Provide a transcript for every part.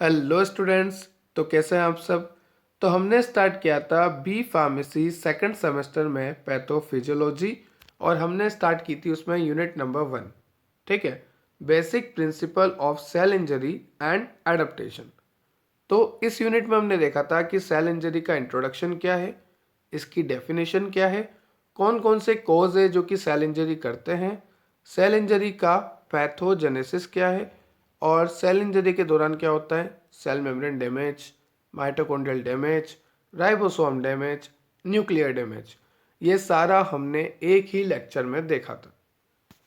Hello students. तो कैसे हैं आप सब। तो हमने स्टार्ट किया था बी फार्मेसी सेकंड सेमेस्टर में पैथोफिजियोलॉजी और हमने स्टार्ट की थी उसमें यूनिट नंबर 1। ठीक है, basic principle of cell injury and adaptation. तो इस यूनिट में हमने देखा था कि सेल इंजरी का इंट्रोडक्शन क्या है, इसकी डेफिनेशन क्या है, कौन कौन से कॉज है जो कि सेल इंजरी करते हैं, सेल इंजरी का पैथोजेनेसिस क्या है और सेल इंजरी के दौरान क्या होता है, cell membrane damage, mitochondrial damage, ribosome damage, nuclear damage. ये सारा हमने एक ही लेक्चर में देखा था।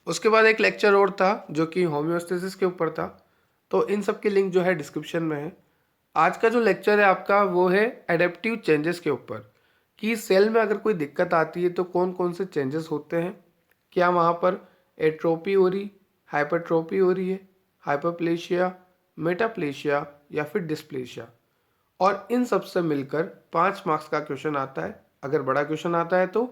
उसके बाद एक लेक्चर और था जो कि होम्योस्टेसिस के ऊपर था। तो इन सब के लिंक जो है डिस्क्रिप्शन में है। आज का जो लेक्चर है आपका वो है एडेप्टिव चेंजेस के ऊपर, कि सेल में अगर कोई दिक्कत आती है तो कौन कौन से चेंजेस होते हैं, क्या वहाँ पर एट्रोपी हो रही, हाइपरट्रोपी हो रही है, हाइपरप्लेशिया, मेटाप्लेशिया या फिर डिस्प्लेशिया। और इन सब से मिलकर 5 मार्क्स का क्वेश्चन आता है अगर बड़ा क्वेश्चन आता है तो।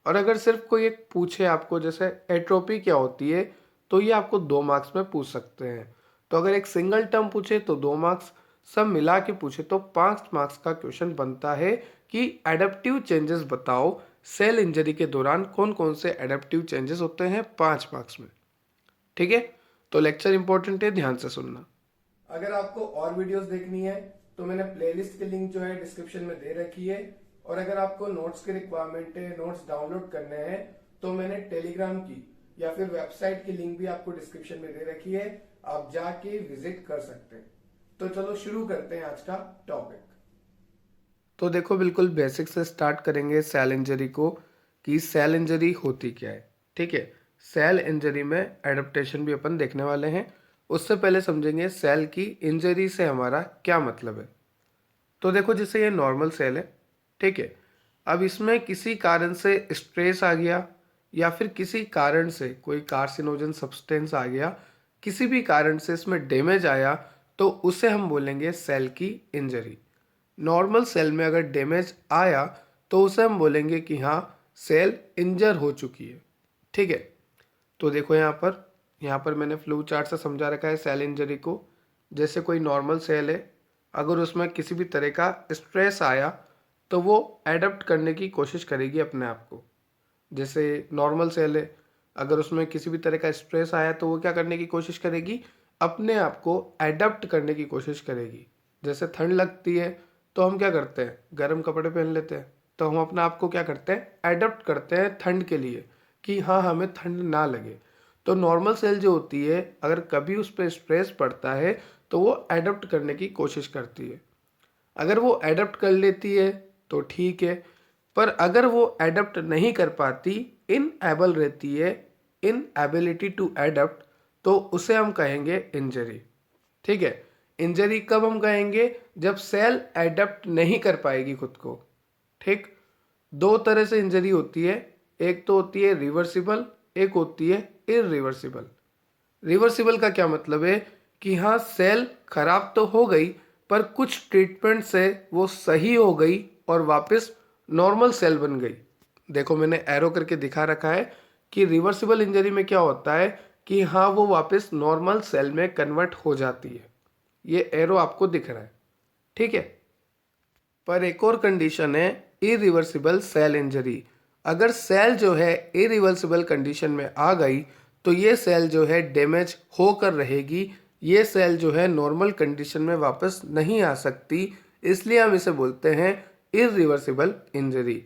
और अगर सिर्फ कोई एक पूछे आपको जैसे एट्रोपी क्या होती है तो ये आपको 2 मार्क्स में पूछ सकते हैं। तो अगर एक सिंगल टर्म पूछे तो 2 मार्क्स, सब मिला के पूछे तो 5 मार्क्स का क्वेश्चन बनता है कि एडेप्टिव चेंजेस बताओ सेल इंजरी के दौरान कौन कौन से एडेप्टिव चेंजेस होते हैं 5 मार्क्स में। ठीक है, तो लेक्चर इंपॉर्टेंट है, ध्यान से सुनना। अगर आपको और वीडियोस देखनी है तो मैंने प्लेलिस्ट के लिंक जो है डिस्क्रिप्शन में दे रखी है। और अगर आपको नोट्स की रिक्वायरमेंट है, नोट्स डाउनलोड करने हैं, तो मैंने टेलीग्राम की या फिर वेबसाइट की लिंक भी आपको डिस्क्रिप्शन में दे रखी है, आप जाके विजिट कर सकते हैं। तो चलो शुरू करते हैं आज का टॉपिक। तो देखो, बिल्कुल बेसिक से स्टार्ट करेंगे सेल इंजरी को, कि सेल इंजरी होती क्या है। ठीक है, सेल इंजरी में एडेप्टेशन भी अपन देखने वाले हैं। उससे पहले समझेंगे सेल की इंजरी से हमारा क्या मतलब है। तो देखो, जैसे ये नॉर्मल सेल है, ठीक है, अब इसमें किसी कारण से स्ट्रेस आ गया या फिर किसी कारण से कोई कार्सिनोजन सब्सटेंस आ गया, किसी भी कारण से इसमें डैमेज आया, तो उसे हम बोलेंगे सेल की इंजरी। नॉर्मल सेल में अगर डैमेज आया तो उसे हम बोलेंगे कि हाँ, सेल इंजर हो चुकी है। ठीक है, तो देखो यहाँ पर मैंने फ्लो चार्ट से समझा रखा है सेल इंजरी को। जैसे कोई नॉर्मल सेल है, अगर उसमें किसी भी तरह का स्ट्रेस आया तो वो एडप्ट करने की कोशिश करेगी अपने आप को। जैसे नॉर्मल सेल है, अगर उसमें किसी भी तरह का स्ट्रेस आया तो वो क्या करने की कोशिश करेगी, अपने आप को एडप्ट करने की कोशिश करेगी। जैसे ठंड लगती है तो हम क्या करते हैं, गर्म कपड़े पहन लेते हैं। तो हम अपने आप को क्या करते हैं, एडप्ट करते हैं ठंड के लिए, कि हाँ, हमें ठंड ना लगे। तो नॉर्मल सेल जो होती है, अगर कभी उस पर स्ट्रेस पड़ता है तो वो एडप्ट करने की कोशिश करती है। अगर वो एडप्ट कर लेती है तो ठीक है, पर अगर वो एडप्ट नहीं कर पाती, इनएबल रहती है, इनएबिलिटी टू एडप्ट, तो उसे हम कहेंगे इंजरी। ठीक है, इंजरी कब हम कहेंगे, जब सेल एडप्ट नहीं कर पाएगी खुद को। ठीक, दो तरह से इंजरी होती है, एक तो होती है रिवर्सिबल, एक होती है इरिवर्सिबल। रिवर्सिबल का क्या मतलब है, कि हाँ, सेल खराब तो हो गई पर कुछ ट्रीटमेंट से वो सही हो गई और वापस नॉर्मल सेल बन गई। देखो, मैंने एरो करके दिखा रखा है कि रिवर्सिबल इंजरी में क्या होता है, कि हाँ, वो वापस नॉर्मल सेल में कन्वर्ट हो जाती है। ये एरो आपको दिख रहा है, ठीक है। पर एक और कंडीशन है, इरिवर्सिबल सेल इंजरी। अगर सेल जो है इरिवर्सिबल कंडीशन में आ गई तो ये सेल जो है डैमेज होकर रहेगी, ये सेल जो है नॉर्मल कंडीशन में वापस नहीं आ सकती, इसलिए हम इसे बोलते हैं इरिवर्सिबल इंजरी।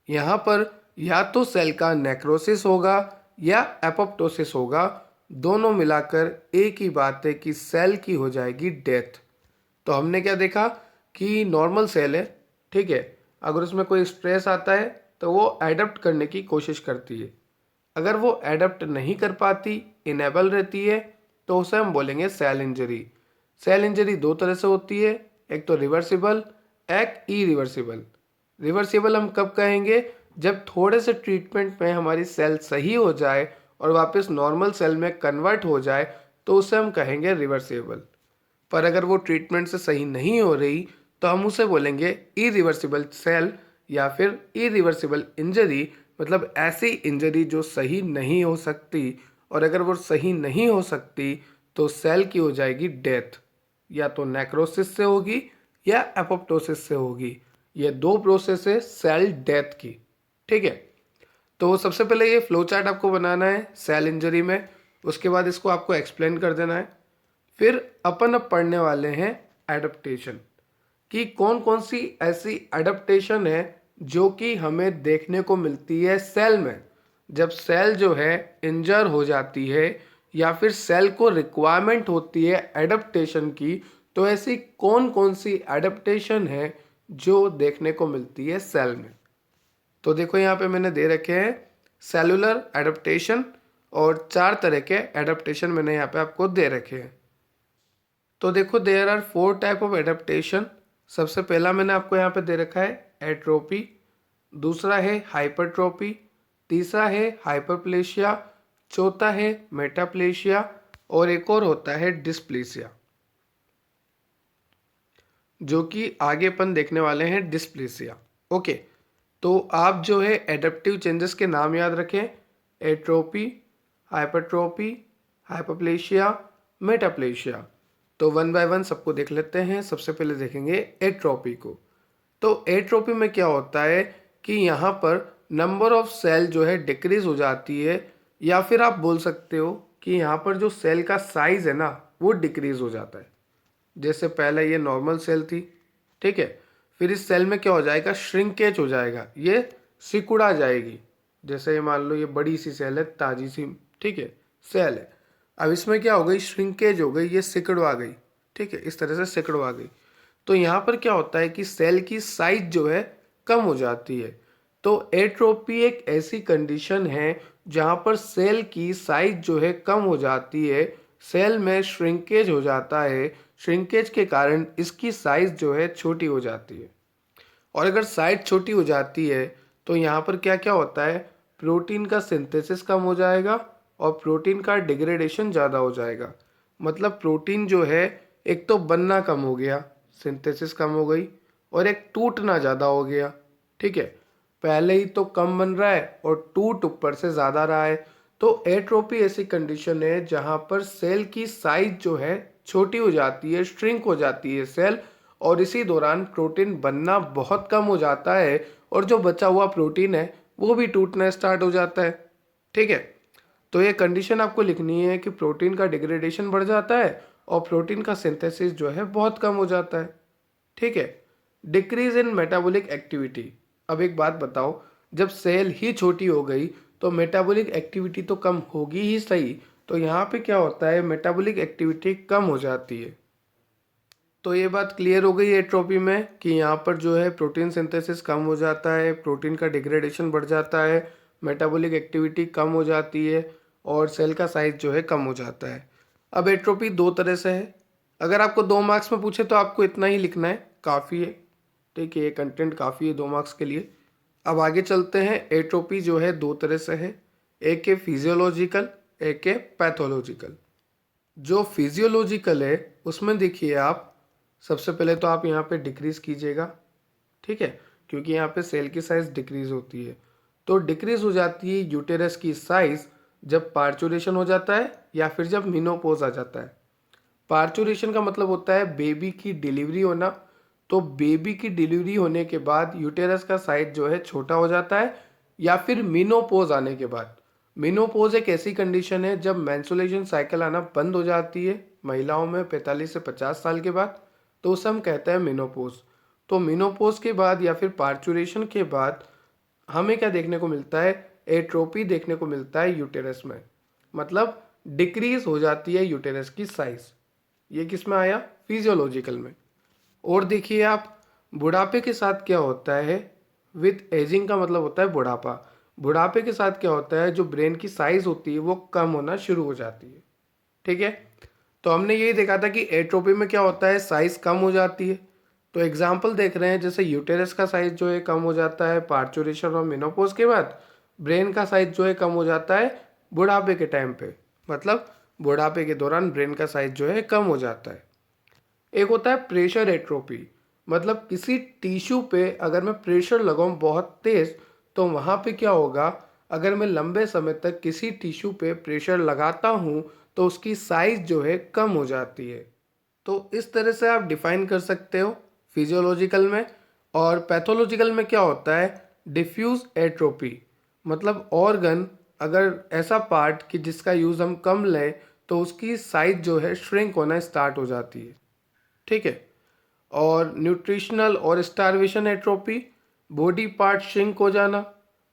यहाँ पर या तो सेल का नेक्रोसिस होगा या एपोप्टोसिस होगा, दोनों मिलाकर एक ही बात है कि सेल की हो जाएगी डेथ। तो हमने क्या देखा कि नॉर्मल सेल है, ठीक है, अगर उसमें कोई स्ट्रेस आता है तो वो एडप्ट करने की कोशिश करती है। अगर वो एडप्ट नहीं कर पाती, इनेबल रहती है, तो उसे हम बोलेंगे सेल इंजरी। सेल इंजरी दो तरह से होती है, एक तो रिवर्सिबल, एक इरिवर्सिबल। रिवर्सिबल हम कब कहेंगे, जब थोड़े से ट्रीटमेंट में हमारी सेल सही हो जाए और वापस नॉर्मल सेल में कन्वर्ट हो जाए, तो उसे हम कहेंगे रिवर्सिबल। पर अगर वो ट्रीटमेंट से सही नहीं हो रही तो हम उसे बोलेंगे इरिवर्सिबल सेल या फिर इरिवर्सिबल इंजरी, मतलब ऐसी इंजरी जो सही नहीं हो सकती, और अगर वो सही नहीं हो सकती तो सेल की हो जाएगी डेथ। या तो नेक्रोसिस से होगी या एपोप्टोसिस से होगी। ये दो प्रोसेस है सेल डेथ की। ठीक है, तो सबसे पहले ये फ्लो चार्ट आपको बनाना है सेल इंजरी में, उसके बाद इसको आपको एक्सप्लेन कर देना है। फिर अपन अब पढ़ने वाले हैं एडप्टेशन, कि कौन कौन सी ऐसी एडप्टेशन है जो कि हमें देखने को मिलती है सेल में। जब सेल जो है इंजर हो जाती है या फिर सेल को रिक्वायरमेंट होती है एडप्टेशन की, तो ऐसी कौन कौन सी एडप्टेशन है जो देखने को मिलती है सेल में। तो देखो यहाँ पे मैंने दे रखे हैं सेलुलर एडप्टेशन, और 4 तरह के एडप्टेशन मैंने यहाँ पे आपको दे रखे हैं। तो देखो there are 4 type of adaptation. सबसे पहला मैंने आपको यहाँ पे दे रखा है एट्रोपी, दूसरा है हाइपरट्रोपी, तीसरा है हाइपरप्लेशिया, चौथा है मेटाप्लेशिया, और एक और होता है डिस्प्लेसिया, जो कि आगे अपन देखने वाले हैं डिस्प्लेसिया। ओके, तो आप जो है एडप्टिव चेंजेस के नाम याद रखें, एट्रोपी, हाइपरट्रोपी, हाइपरप्लेशिया, मेटाप्लेशिया। तो वन बाय वन सबको देख लेते हैं। सबसे पहले देखेंगे एट्रोपी को। तो एट्रोपी में क्या होता है कि यहाँ पर नंबर ऑफ सेल जो है डिक्रीज हो जाती है, या फिर आप बोल सकते हो कि यहाँ पर जो सेल का साइज है ना वो डिक्रीज हो जाता है। जैसे पहले ये नॉर्मल सेल थी, ठीक है, फिर इस सेल में क्या हो जाएगा, श्रिंकेज हो जाएगा, ये सिकुड़ा जाएगी। जैसे ये मान लो ये बड़ी सी सेल है, ताजी सी, ठीक है, सेल है, अब इसमें क्या हो गई, श्रिंकेज हो गई, ये सिकुड़वा गई। ठीक है, इस तरह से सिकुड़वा गई। तो यहाँ पर क्या होता है कि सेल की साइज जो है कम हो जाती है। तो एट्रोपी एक ऐसी कंडीशन है जहाँ पर सेल की साइज जो है कम हो जाती है, सेल में श्रिंकेज हो जाता है, श्रिंकेज के कारण इसकी साइज जो है छोटी हो जाती है। और अगर साइज छोटी हो जाती है तो यहाँ पर क्या क्या होता है, प्रोटीन का सिंथेसिस कम हो जाएगा और प्रोटीन का डिग्रेडेशन ज़्यादा हो जाएगा। मतलब प्रोटीन जो है एक तो बनना कम हो गया, सिंथेसिस कम हो गई, और एक टूटना ज़्यादा हो गया। ठीक है, पहले ही तो कम बन रहा है और टूट ऊपर से ज़्यादा रहा है। तो एट्रोपी ऐसी कंडीशन है जहाँ पर सेल की साइज जो है छोटी हो जाती है, श्रिंक हो जाती है सेल, और इसी दौरान प्रोटीन बनना बहुत कम हो जाता है, और जो बचा हुआ प्रोटीन है वो भी टूटना स्टार्ट हो जाता है। ठीक है, तो ये कंडीशन आपको लिखनी है कि प्रोटीन का डिग्रेडेशन बढ़ जाता है और प्रोटीन का सिंथेसिस जो है बहुत कम हो जाता है। ठीक है, डिक्रीज इन मेटाबॉलिक एक्टिविटी। अब एक बात बताओ, जब सेल ही छोटी हो गई तो मेटाबॉलिक एक्टिविटी तो कम होगी ही सही, तो यहाँ पे क्या होता है, मेटाबॉलिक एक्टिविटी कम हो जाती है। तो ये बात क्लियर हो गई एट्रोपी में कि यहाँ पर जो है प्रोटीन सिंथेसिस कम हो जाता है, प्रोटीन का डिग्रेडेशन बढ़ जाता है, मेटाबॉलिक एक्टिविटी कम हो जाती है, और सेल का साइज जो है कम हो जाता है। अब एट्रोपी 2 तरह से है। अगर आपको 2 मार्क्स में पूछे तो आपको इतना ही लिखना है, काफ़ी है। ठीक है, ये कंटेंट काफ़ी है 2 मार्क्स के लिए। अब आगे चलते हैं। एट्रोपी जो है 2 तरह से है, एक है फिजियोलॉजिकल, एक है पैथोलॉजिकल। जो फिजियोलॉजिकल है उसमें देखिए आप, सबसे पहले तो आप यहाँ पे डिक्रीज कीजिएगा। ठीक है, क्योंकि यहाँ पे सेल की साइज डिक्रीज होती है। तो डिक्रीज हो जाती है यूटेरस की साइज जब पार्चुरेशन हो जाता है या फिर जब मेनोपॉज आ जाता है। पार्चुरेशन का मतलब होता है बेबी की डिलीवरी होना। तो बेबी की डिलीवरी होने के बाद यूटेरस का साइज जो है छोटा हो जाता है, या फिर मेनोपॉज आने के बाद। मेनोपॉज एक ऐसी कंडीशन है जब मेंस्ट्रुएशन साइकिल आना बंद हो जाती है महिलाओं में 45 से 50 साल के बाद, तो उसे हम कहते हैं मेनोपॉज। तो मेनोपॉज के बाद या फिर पार्चुरेशन के बाद हमें क्या देखने को मिलता है, एट्रोपी देखने को मिलता है यूटेरस में। मतलब डिक्रीज हो जाती है यूटेरस की साइज। ये किस में आया, फिजियोलॉजिकल में। और देखिए आप, बुढ़ापे के साथ क्या होता है, विथ एजिंग का मतलब होता है बुढ़ापा। बुढ़ापे के साथ क्या होता है, जो ब्रेन की साइज होती है वो कम होना शुरू हो जाती है। ठीक है, तो हमने यही देखा था कि एट्रोपी में क्या होता है, साइज कम हो जाती है। तो एग्जाम्पल देख रहे हैं, जैसे यूटेरस का साइज जो है कम हो जाता है पार्चुरेशन और मेनोपॉज के बाद, ब्रेन का साइज जो है कम हो जाता है बुढ़ापे के टाइम पे। मतलब बुढ़ापे के दौरान ब्रेन का साइज जो है कम हो जाता है। एक होता है प्रेशर एट्रोपी, मतलब किसी टिश्यू पे अगर मैं प्रेशर लगाऊं बहुत तेज, तो वहाँ पे क्या होगा, अगर मैं लंबे समय तक किसी टिश्यू पे प्रेशर लगाता हूँ तो उसकी साइज जो है कम हो जाती है। तो इस तरह से आप डिफाइन कर सकते हो फिजियोलॉजिकल में। और पैथोलॉजिकल में क्या होता है, डिफ्यूज एट्रोपी, मतलब ऑर्गन अगर ऐसा पार्ट कि जिसका यूज़ हम कम लें तो उसकी साइज जो है श्रिंक होना स्टार्ट हो जाती है। ठीक है। और न्यूट्रिशनल और starvation atrophy, body part shrink हो जाना,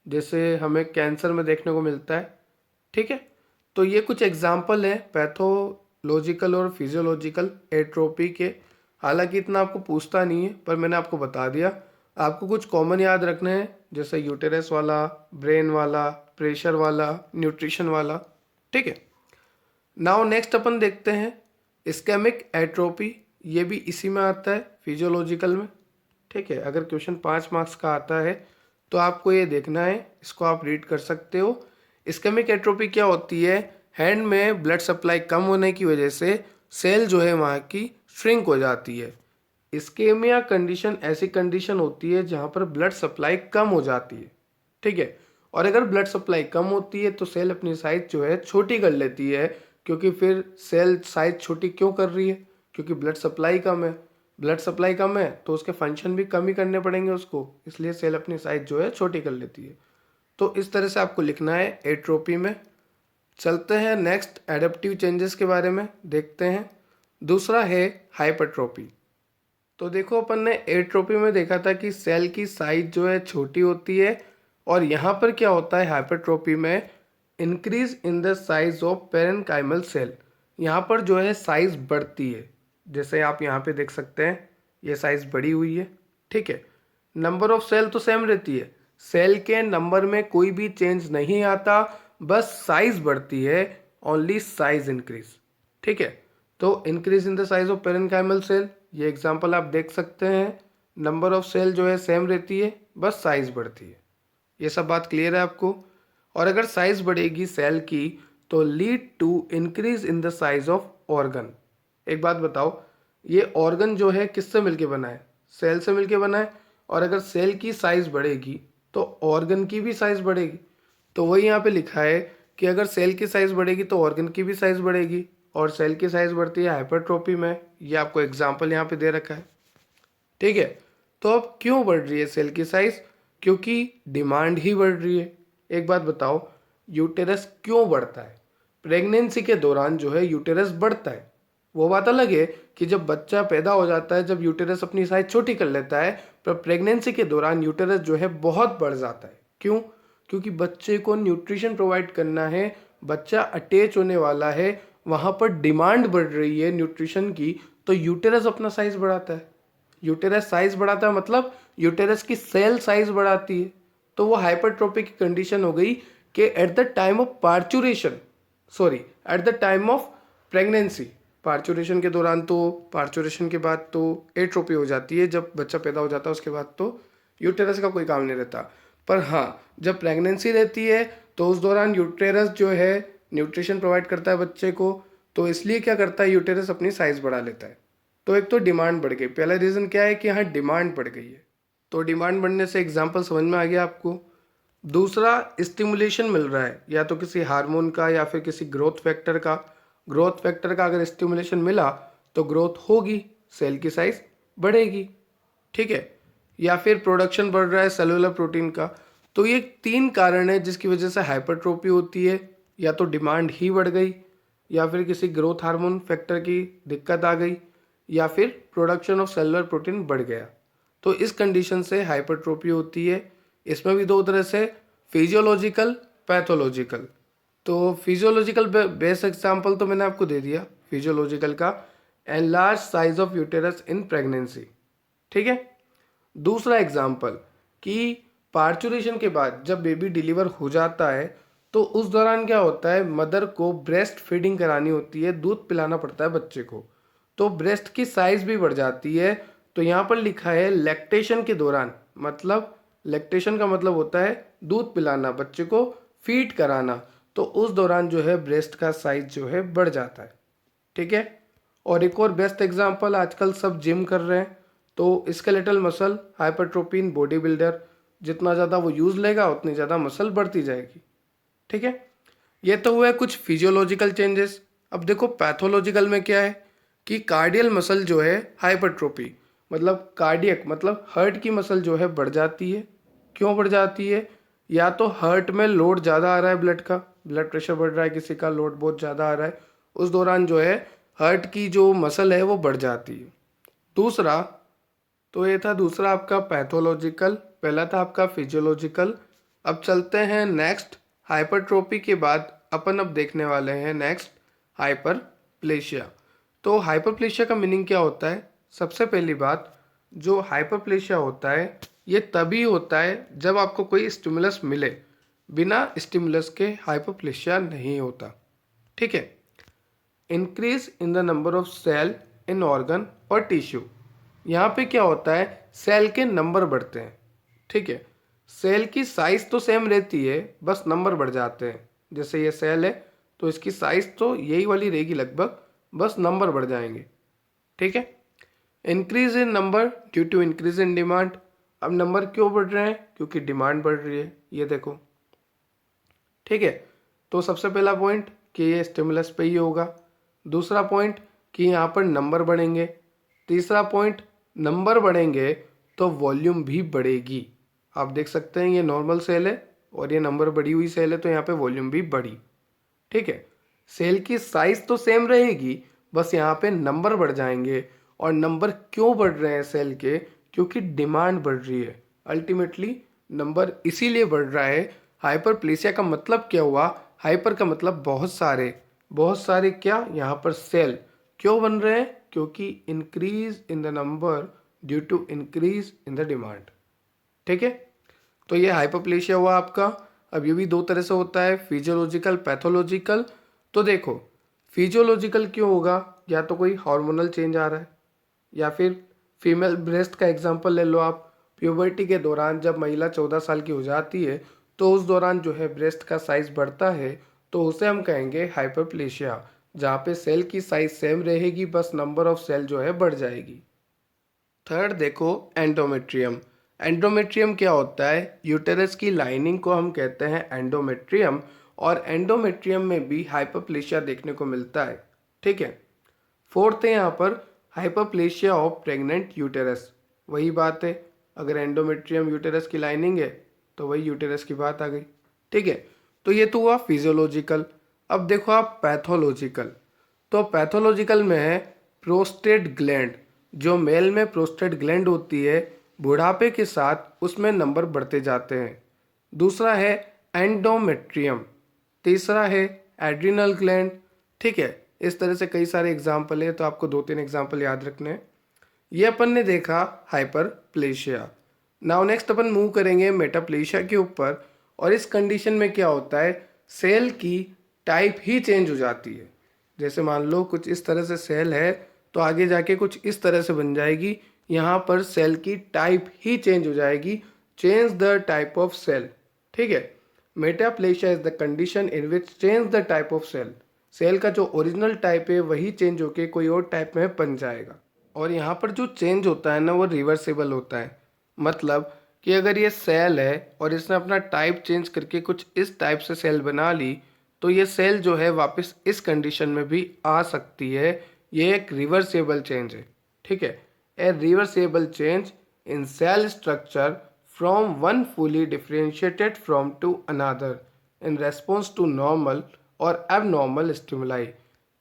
जैसे हमें कैंसर में देखने को मिलता है। ठीक है। तो ये कुछ एग्जाम्पल है पैथोलॉजिकल और फिजियोलॉजिकल एट्रोपी के। हालांकि इतना आपको पूछता नहीं है, पर मैंने आपको बता दिया। आपको कुछ कॉमन याद रखने हैं, जैसे यूटेरस वाला, ब्रेन वाला, प्रेशर वाला, न्यूट्रिशन वाला। ठीक है। नाउ नेक्स्ट अपन देखते हैं इस्केमिक एट्रोपी। ये भी इसी में आता है फिजियोलॉजिकल में। ठीक है। अगर क्वेश्चन 5 मार्क्स का आता है तो आपको ये देखना है, इसको आप रीड कर सकते हो। इस्केमिक एट्रोपी क्या होती है, हैंड में ब्लड सप्लाई कम होने की वजह से सेल जो है वहाँ की श्रिंक हो जाती है। इस्केमिया कंडीशन ऐसी कंडीशन होती है जहाँ पर ब्लड सप्लाई कम हो जाती है। ठीक है। और अगर ब्लड सप्लाई कम होती है तो सेल अपनी साइज जो है छोटी कर लेती है, क्योंकि फिर सेल साइज छोटी क्यों कर रही है, क्योंकि ब्लड सप्लाई कम है। ब्लड सप्लाई कम है तो उसके फंक्शन भी कम ही करने पड़ेंगे उसको, इसलिए सेल अपनी साइज जो है छोटी कर लेती है। तो इस तरह से आपको लिखना है एट्रोपी में। चलते हैं नेक्स्ट एडेप्टिव चेंजेस के बारे में देखते हैं। दूसरा है हाइपरट्रोपी। तो देखो अपन ने एट्रोपी में देखा था कि सेल की साइज जो है छोटी होती है, और यहाँ पर क्या होता है हाइपरट्रोपी में, increase in the size of parenchymal cell. यहाँ पर जो है साइज बढ़ती है, जैसे आप यहाँ पे देख सकते हैं ये साइज बढ़ी हुई है। ठीक है। नंबर ऑफ सेल तो सेम रहती है, सेल के नंबर में कोई भी चेंज नहीं आता, बस साइज बढ़ती है, ओनली साइज इंक्रीज। ठीक है। तो increase in the size of parenchymal cell, ये एग्जांपल आप देख सकते हैं। नंबर ऑफ सेल जो है सेम रहती है, बस साइज बढ़ती है। ये सब बात क्लियर है आपको। और अगर साइज बढ़ेगी सेल की तो lead to increase in the size of organ. एक बात बताओ, ये ऑर्गन जो है किससे मिलके बना है, सेल से मिलके बना है। और अगर सेल की साइज बढ़ेगी तो ऑर्गन की भी साइज बढ़ेगी। तो वही यहाँ पे लिखा है कि अगर सेल की साइज बढ़ेगी तो ऑर्गन की भी साइज बढ़ेगी, और सेल की साइज बढ़ती है हाइपरट्रोपी में। ये आपको एग्जाम्पल यहाँ पे दे रखा है। ठीक है। तो अब क्यों बढ़ रही है सेल की साइज, क्योंकि डिमांड ही बढ़ रही है। एक बात बताओ, यूटेरस क्यों बढ़ता है, प्रेगनेंसी के दौरान जो है यूटेरस बढ़ता है। वो बात अलग है कि जब बच्चा पैदा हो जाता है, जब यूटेरस अपनी साइज छोटी कर लेता है, पर प्रेगनेंसी के दौरान यूटेरस जो है बहुत बढ़ जाता है। क्यों, क्योंकि बच्चे को न्यूट्रिशन प्रोवाइड करना है, बच्चा अटैच होने वाला है, वहाँ पर डिमांड बढ़ रही है न्यूट्रिशन की, तो यूटेरस अपना साइज बढ़ाता है। यूटेरस साइज बढ़ाता है मतलब यूटेरस की सेल साइज बढ़ाती है। तो वो हाइपरट्रोफी की कंडीशन हो गई कि at the time of parturition, sorry at the time of pregnancy, parturition के दौरान तो, पार्चुरेशन के बाद तो एट्रोपी हो जाती है, जब बच्चा पैदा हो जाता है उसके बाद तो यूटेरस का कोई काम नहीं रहता। पर हाँ, जब प्रेगनेंसी रहती है तो उस दौरान यूटेरस जो है न्यूट्रिशन प्रोवाइड करता है बच्चे को, तो इसलिए क्या करता है यूटेरस अपनी साइज बढ़ा लेता है। तो एक तो डिमांड बढ़ गई, पहला रीज़न क्या है कि यहाँ डिमांड बढ़ गई है। तो डिमांड बढ़ने से एग्जांपल समझ में आ गया आपको। दूसरा, स्टिमुलेशन मिल रहा है, या तो किसी हार्मोन का या फिर किसी ग्रोथ फैक्टर का। ग्रोथ फैक्टर का अगर स्टिमुलेशन मिला तो ग्रोथ होगी, सेल की साइज बढ़ेगी। ठीक है। या फिर प्रोडक्शन बढ़ रहा है सेलुलर प्रोटीन का। तो ये 3 कारण है जिसकी वजह से हाइपरट्रोफी होती है। या तो डिमांड ही बढ़ गई, या फिर किसी ग्रोथ हार्मोन फैक्टर की दिक्कत आ गई, या फिर प्रोडक्शन ऑफ सेलुलर प्रोटीन बढ़ गया। तो इस कंडीशन से हाइपरट्रोफी होती है। इसमें भी 2 तरह से, फिजियोलॉजिकल, पैथोलॉजिकल। तो फिजियोलॉजिकल बेस्ट एग्जांपल तो मैंने आपको दे दिया फिजियोलॉजिकल का, enlarge size of uterus in pregnancy. ठीक है। दूसरा एग्जांपल कि पार्चुरेशन के बाद जब बेबी डिलीवर हो जाता है तो उस दौरान क्या होता है, मदर को ब्रेस्ट फीडिंग करानी होती है, दूध पिलाना पड़ता है बच्चे को, तो ब्रेस्ट की साइज भी बढ़ जाती है। तो यहाँ पर लिखा है लैक्टेशन के दौरान, मतलब लैक्टेशन का मतलब होता है दूध पिलाना, बच्चे को फीड कराना, तो उस दौरान जो है ब्रेस्ट का साइज जो है बढ़ जाता है। ठीक है। और एक और बेस्ट एग्जांपल, आजकल सब जिम कर रहे हैं, तो skeletal muscle hypertrophy in body builder, जितना ज़्यादा वो यूज़ लेगा उतनी ज़्यादा मसल बढ़ती जाएगी। ठीक है। ये तो हुआ है कुछ फिजियोलॉजिकल चेंजेस। अब देखो पैथोलॉजिकल में क्या है, कि कार्डियल मसल जो है हाइपरट्रोफी, मतलब कार्डियक मतलब हार्ट की मसल जो है बढ़ जाती है। क्यों बढ़ जाती है? या तो हार्ट में लोड ज़्यादा आ रहा है, ब्लड का, ब्लड प्रेशर बढ़ रहा है, किसी का लोड बहुत ज़्यादा आ रहा है, उस दौरान जो है हार्ट की जो मसल है वो बढ़ जाती है। दूसरा, तो ये था दूसरा आपका पैथोलॉजिकल, पहला था आपका फिजियोलॉजिकल। अब चलते हैं नेक्स्ट, हाइपरट्रोफी के बाद अपन अब देखने वाले हैं नेक्स्ट हाइपरप्लेशिया। तो हाइपरप्लेशिया का मीनिंग क्या होता है? सबसे पहली बात, जो हाइपरप्लेशिया होता है ये तभी होता है जब आपको कोई स्टिमुलस मिले, बिना स्टिमुलस के हाइपरप्लेशिया नहीं होता। ठीक है। Increase in the number of cell in organ और टिश्यू। यहाँ पे क्या होता है, सेल के नंबर बढ़ते हैं। ठीक है। सेल की साइज तो सेम रहती है, बस नंबर बढ़ जाते हैं। जैसे ये सेल है तो इसकी साइज तो यही वाली रहेगी लगभग, बस नंबर बढ़ जाएंगे। ठीक है। Increase in number due to increase in demand. अब नंबर क्यों बढ़ रहे हैं? क्योंकि डिमांड बढ़ रही है, ये देखो। ठीक है। तो सबसे पहला पॉइंट कि ये स्टिमुलस पे ही होगा। दूसरा पॉइंट कि यहाँ पर नंबर बढ़ेंगे। तीसरा पॉइंट, नंबर बढ़ेंगे तो वॉल्यूम भी बढ़ेगी। आप देख सकते हैं ये नॉर्मल सेल है और ये नंबर बढ़ी हुई सेल है, तो यहाँ पे वॉल्यूम भी बढ़ी। ठीक है। सेल की साइज तो सेम रहेगी, बस यहाँ पे नंबर बढ़ जाएंगे। और नंबर क्यों बढ़ रहे हैं सेल के? क्योंकि डिमांड बढ़ रही है। अल्टीमेटली नंबर इसीलिए बढ़ रहा है। हाइपरप्लेसिया का मतलब क्या हुआ? हाइपर का मतलब बहुत सारे, बहुत सारे क्या यहाँ पर सेल क्यों बन रहे हैं? क्योंकि increase in the number due to increase in the demand. ठीक है। तो ये हाइपरप्लेशिया हुआ आपका। अब ये भी दो तरह से होता है, फिजियोलॉजिकल, पैथोलॉजिकल। तो देखो, फिजियोलॉजिकल क्यों होगा? या तो कोई हार्मोनल चेंज आ रहा है, या फिर फीमेल ब्रेस्ट का एग्जांपल ले लो आप। प्यूबर्टी के दौरान जब महिला 14 साल की हो जाती है तो उस दौरान जो है ब्रेस्ट का साइज बढ़ता है, तो उसे हम कहेंगे हाइपरप्लेशिया, जहाँ पे सेल की साइज सेम रहेगी, बस नंबर ऑफ सेल जो है बढ़ जाएगी। थर्ड देखो, एंडोमेट्रियम। एंडोमेट्रियम क्या होता है? यूटेरस की लाइनिंग को हम कहते हैं एंडोमेट्रियम, और एंडोमेट्रियम में भी हाइपरप्लेशिया देखने को मिलता है। ठीक है। फोर्थ है यहाँ पर हाइपरप्लेशिया ऑफ प्रेग्नेंट यूटेरस। वही बात है, अगर एंडोमेट्रियम यूटेरस की लाइनिंग है तो वही यूटेरस की बात आ गई। ठीक है। तो ये तो हुआ फिजियोलॉजिकल। अब देखो आप पैथोलॉजिकल। तो पैथोलॉजिकल में है प्रोस्टेट ग्लैंड। जो मेल में प्रोस्टेट ग्लैंड होती है, बुढ़ापे के साथ उसमें नंबर बढ़ते जाते हैं। दूसरा है एंडोमेट्रियम। तीसरा है एड्रिनल ग्लैंड। ठीक है। इस तरह से कई सारे एग्जाम्पल है, तो आपको दो तीन एग्जाम्पल याद रखने हैं। ये अपन ने देखा हाइपरप्लेशिया। नाउ नेक्स्ट अपन मूव करेंगे मेटाप्लेशिया के ऊपर। और इस कंडीशन में क्या होता है, सेल की टाइप ही चेंज हो जाती है। जैसे मान लो कुछ इस तरह से सेल है, तो आगे जाके कुछ इस तरह से बन जाएगी। यहाँ पर सेल की टाइप ही चेंज हो जाएगी। Change the type of cell. ठीक है। Metaplasia is the condition in which change the type of cell. Cell का जो ओरिजिनल टाइप है वही चेंज होके कोई और टाइप में बन जाएगा। और यहाँ पर जो चेंज होता है ना, वो रिवर्सेबल होता है। मतलब कि अगर ये सेल है और इसने अपना टाइप चेंज करके कुछ इस टाइप से सेल बना ली, तो ये सेल जो है वापस इस कंडीशन में भी आ सकती है। ये एक रिवर्सेबल चेंज है। ठीक है। A reversible change in cell structure from one fully differentiated from to another in response to normal और एबनॉर्मल स्टिमुलाई।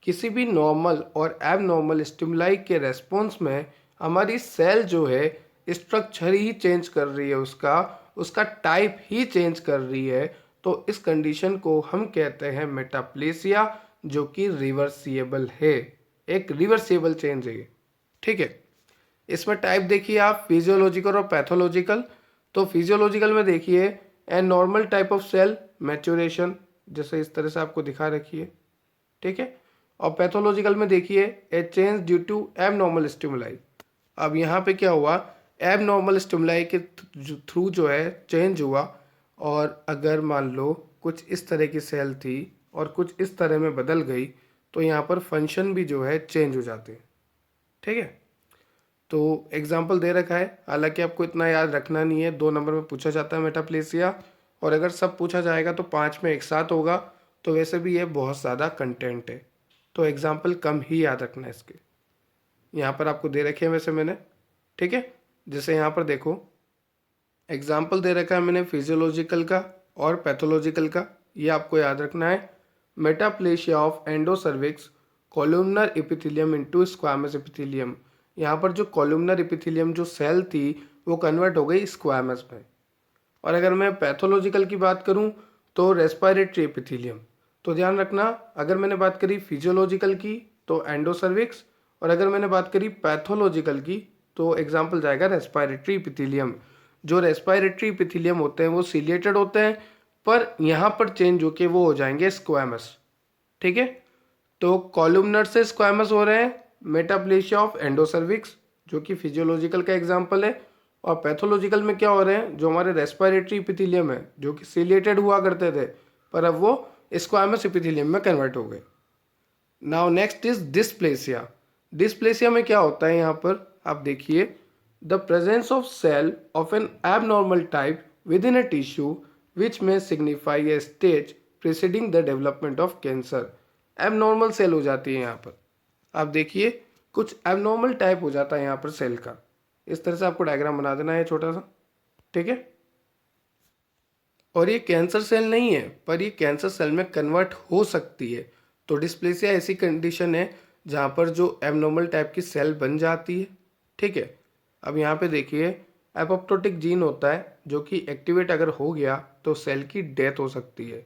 किसी भी नॉर्मल और एबनॉर्मल स्टिमुलाई के रेस्पॉन्स में हमारी सेल जो है स्ट्रक्चर ही चेंज कर रही है, उसका उसका टाइप ही चेंज कर रही है। तो इस कंडीशन को हम कहते हैं मेटाप्लेसिया, जो कि रिवर्सिएबल है। एक रिवर्सिएबल चेंज है ये। ठीक है। इसमें टाइप देखिए आप, फिजियोलॉजिकल और पैथोलॉजिकल। तो फिजियोलॉजिकल में देखिए a normal type of cell maturation, जैसे इस तरह से आपको दिखा रखी है। ठीक है। और पैथोलॉजिकल में देखिए a change due to abnormal stimuli. अब यहाँ पे क्या हुआ, एबनॉर्मल स्टिमुलाई के थ्रू जो है चेंज हुआ। और अगर मान लो कुछ इस तरह की सेल थी और कुछ इस तरह में बदल गई, तो यहाँ पर फंक्शन भी जो है चेंज हो जाते हैं। ठीक है। तो एग्जाम्पल दे रखा है, हालांकि आपको इतना याद रखना नहीं है, 2 नंबर में पूछा जाता है मेटाप्लेसिया। और अगर सब पूछा जाएगा तो 5 में एक साथ होगा। तो वैसे भी ये बहुत ज़्यादा कंटेंट है, तो एग्जाम्पल कम ही याद रखना है इसके। यहाँ पर आपको दे रखे हैं वैसे मैंने, ठीक है। जैसे यहाँ पर देखो एग्जाम्पल दे रखा है मैंने फिजियोलॉजिकल का और पैथोलॉजिकल का, ये आपको याद रखना है। Metaplasia of endocervix columnar epithelium into squamous epithelium. यहाँ पर जो कॉलुमनर एपिथेलियम जो सेल थी वो कन्वर्ट हो गई स्क्वामस में। और अगर मैं पैथोलॉजिकल की बात करूँ तो रेस्पिरेटरी एपिथेलियम। तो ध्यान रखना, अगर मैंने बात करी फिजियोलॉजिकल की तो एंडोसर्विक्स, और अगर मैंने बात करी पैथोलॉजिकल की तो एग्जाम्पल जाएगा रेस्पिरेटरी एपिथेलियम। जो रेस्पिरेटरी एपिथेलियम होते हैं वो सिलिएटेड होते हैं, पर यहाँ पर चेंज होके वो हो जाएंगे स्क्वामस, ठीक है। तो कॉलुमनर से स्क्वामस हो रहे हैं, मेटाप्लेशिया ऑफ एंडोसर्विक्स जो कि फिजियोलॉजिकल का एग्जाम्पल है। और पैथोलॉजिकल में क्या हो रहे हैं, जो हमारे रेस्पिरेटरी एपिथेलियम है जो कि सिलिएटेड हुआ करते थे पर अब वो स्क्वामस एपिथेलियम में कन्वर्ट हो गए। Now next is dysplasia. Dysplasia में क्या होता है, यहाँ पर आप देखिए, the presence of cell of an abnormal type within a tissue which may signify a stage preceding the development of cancer. Abnormal cell हो जाती है यहाँ पर, आप देखिए कुछ एबनॉर्मल टाइप हो जाता है यहाँ पर सेल का। इस तरह से आपको डायग्राम बना देना है छोटा सा, ठीक है। और ये कैंसर सेल नहीं है पर ये कैंसर सेल में कन्वर्ट हो सकती है। तो डिस्प्लेसिया ऐसी कंडीशन है जहाँ पर जो एबनॉर्मल टाइप की सेल बन जाती है, ठीक है। अब यहाँ पे देखिए एपोप्टोटिक जीन होता है जो कि एक्टिवेट अगर हो गया तो सेल की डेथ हो सकती है।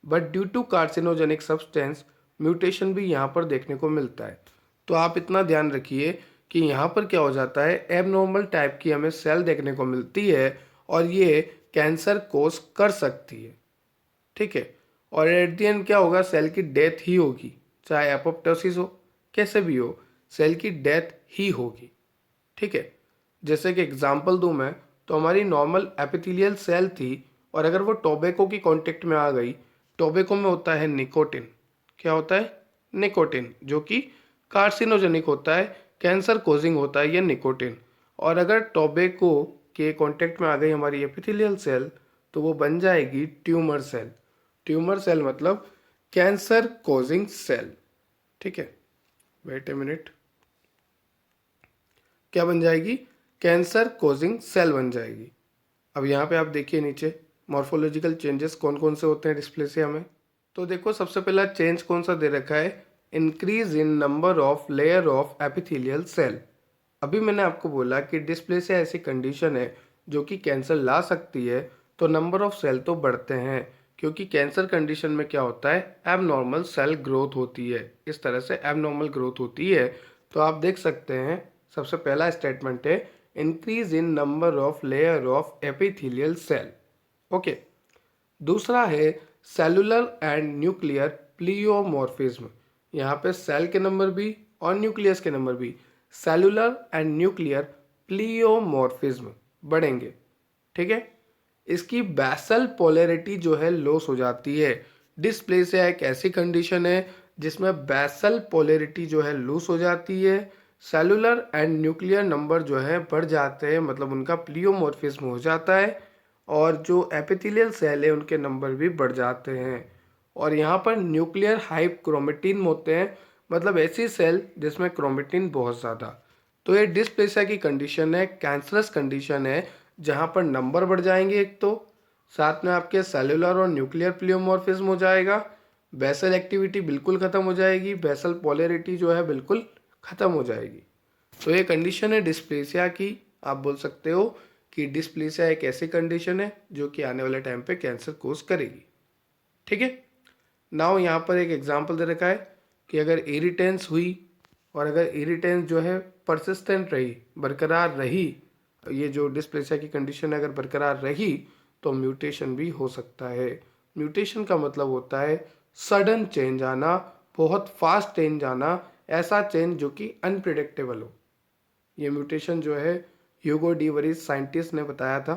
But due to carcinogenic substance mutation भी यहाँ पर देखने को मिलता है। तो आप इतना ध्यान रखिए कि यहाँ पर क्या हो जाता है, एबनॉर्मल टाइप की हमें सेल देखने को मिलती है और ये कैंसर कोज कर सकती है, ठीक है। और एट द एंड क्या होगा, सेल की डेथ ही होगी, चाहे एपोप्टोसिस हो कैसे भी हो, सेल की डेथ ही होगी, ठीक है। जैसे कि एग्जांपल दूं मैं, तो हमारी नॉर्मल एपिथेलियल सेल थी और अगर वो टोबैको की कांटेक्ट में आ गई, टोबैको में होता है निकोटिन। क्या होता है, निकोटिन, जो कि कार्सिनोजेनिक होता है, कैंसर कोजिंग होता है ये निकोटिन। और अगर टोबैको के कांटेक्ट में आ गई हमारी एपिथेलियल सेल तो वो बन जाएगी ट्यूमर सेल। ट्यूमर सेल मतलब कैंसर कोजिंग सेल, ठीक है। वेट ए मिनट, क्या बन जाएगी, कैंसर कोजिंग सेल बन जाएगी। अब यहाँ पे आप देखिए नीचे मॉर्फोलॉजिकल चेंजेस कौन कौन से होते हैं डिस्प्लेसिया में। तो देखो सबसे पहला चेंज कौन सा दे रखा है, increase in number of layer of epithelial cell. अभी मैंने आपको बोला कि डिस्प्लेसिया ऐसी कंडीशन है जो कि कैंसर ला सकती है, तो नंबर ऑफ सेल तो बढ़ते हैं क्योंकि कैंसर कंडीशन में क्या होता है, एबनॉर्मल सेल ग्रोथ होती है, इस तरह से एबनॉर्मल ग्रोथ होती है। तो आप देख सकते हैं सबसे पहला स्टेटमेंट है increase in number of layer of epithelial cell, okay. दूसरा है सेलुलर एंड न्यूक्लियर प्लियोमॉर्फिज्म। यहाँ पे सेल के नंबर भी और न्यूक्लियस के नंबर भी, सेलुलर एंड न्यूक्लियर प्लियोमॉर्फिज्म बढ़ेंगे, ठीक है। इसकी बेसल पोलैरिटी जो है लॉस हो जाती है। डिस्प्लेसिया एक ऐसी कंडीशन है जिसमें बेसल पोलैरिटी जो है लूज हो जाती है, सेलुलर एंड न्यूक्लियर नंबर जो है बढ़ जाते हैं, मतलब उनका प्लियोमॉर्फिज्म हो जाता है, और जो एपिथेलियल सेल है उनके नंबर भी बढ़ जाते हैं। और यहाँ पर न्यूक्लियर हाइप क्रोमेटिन होते हैं, मतलब ऐसी सेल जिसमें क्रोमेटिन बहुत ज़्यादा। तो ये डिस्प्लेसिया की कंडीशन है, कैंसरस कंडीशन है, जहाँ पर नंबर बढ़ जाएंगे एक तो, साथ में आपके सेलुलर और न्यूक्लियर प्लियोमॉर्फिज्म हो जाएगा, बेसल एक्टिविटी बिल्कुल ख़त्म हो जाएगी, बेसल पोलैरिटी जो है बिल्कुल ख़त्म हो जाएगी। तो ये कंडीशन है डिस्प्लेसिया की। आप बोल सकते हो कि डिस्प्लेसिया एक ऐसी कंडीशन है जो कि आने वाले टाइम पे कैंसर कोज करेगी, ठीक है। नाउ यहाँ पर एक एग्जांपल दे रखा है कि अगर इरिटेंस हुई और अगर इरिटेंस जो है परसिस्टेंट रही, बरकरार रही, ये जो डिस्प्लेसिया की कंडीशन अगर बरकरार रही तो म्यूटेशन भी हो सकता है। म्यूटेशन का मतलब होता है सडन चेंज आना, बहुत फास्ट चेंज आना, ऐसा चेंज जो कि अनप्रिडिक्टेबल हो। ये म्यूटेशन जो है ह्यूगो डी वरीज साइंटिस्ट ने बताया था।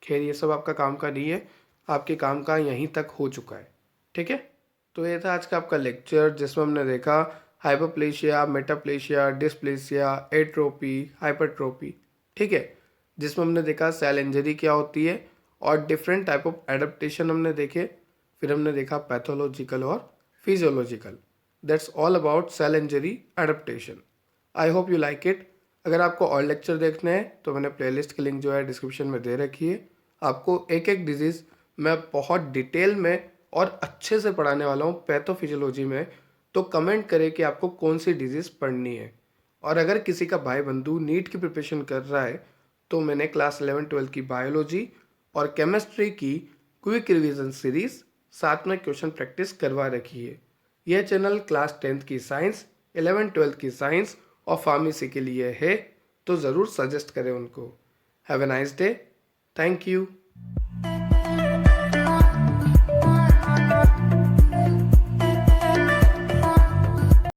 खैर ये सब आपका काम का नहीं है, आपके काम का यहीं तक हो चुका है, ठीक है। तो ये था आज का आपका लेक्चर जिसमें हमने देखा हाइपोप्लेशिया, मेटाप्लेशिया, डिस्प्लेसिया, एट्रोपी, हाइपरट्रोपी, ठीक है। जिसमें हमने देखा सेल इंजरी क्या होती है और डिफरेंट टाइप ऑफ एडेप्टेशन हमने देखे। फिर हमने देखा पैथोलॉजिकल और physiological. That's all about cell injury adaptation. I hope you like it. अगर आपको और लेक्चर देखने हैं तो मैंने प्लेलिस्ट की लिंक जो है डिस्क्रिप्शन में दे रखी है। आपको एक एक डिजीज़ मैं बहुत डिटेल में और अच्छे से पढ़ाने वाला हूँ पैथोफिजियोलॉजी में। तो कमेंट करें कि आपको कौन सी डिजीज़ पढ़नी है। और अगर किसी का भाई बंधु नीट की प्रिपरेशन कर रहा है तो मैंने क्लास 11-12 की बायोलॉजी और केमिस्ट्री की क्विक रिवीजन सीरीज साथ में क्वेश्चन प्रैक्टिस करवा रखी है। यह चैनल क्लास 10th की साइंस, 11-12 की साइंस और फार्मेसी के लिए है, तो ज़रूर सजेस्ट करें उनको। Have a nice day. Thank you.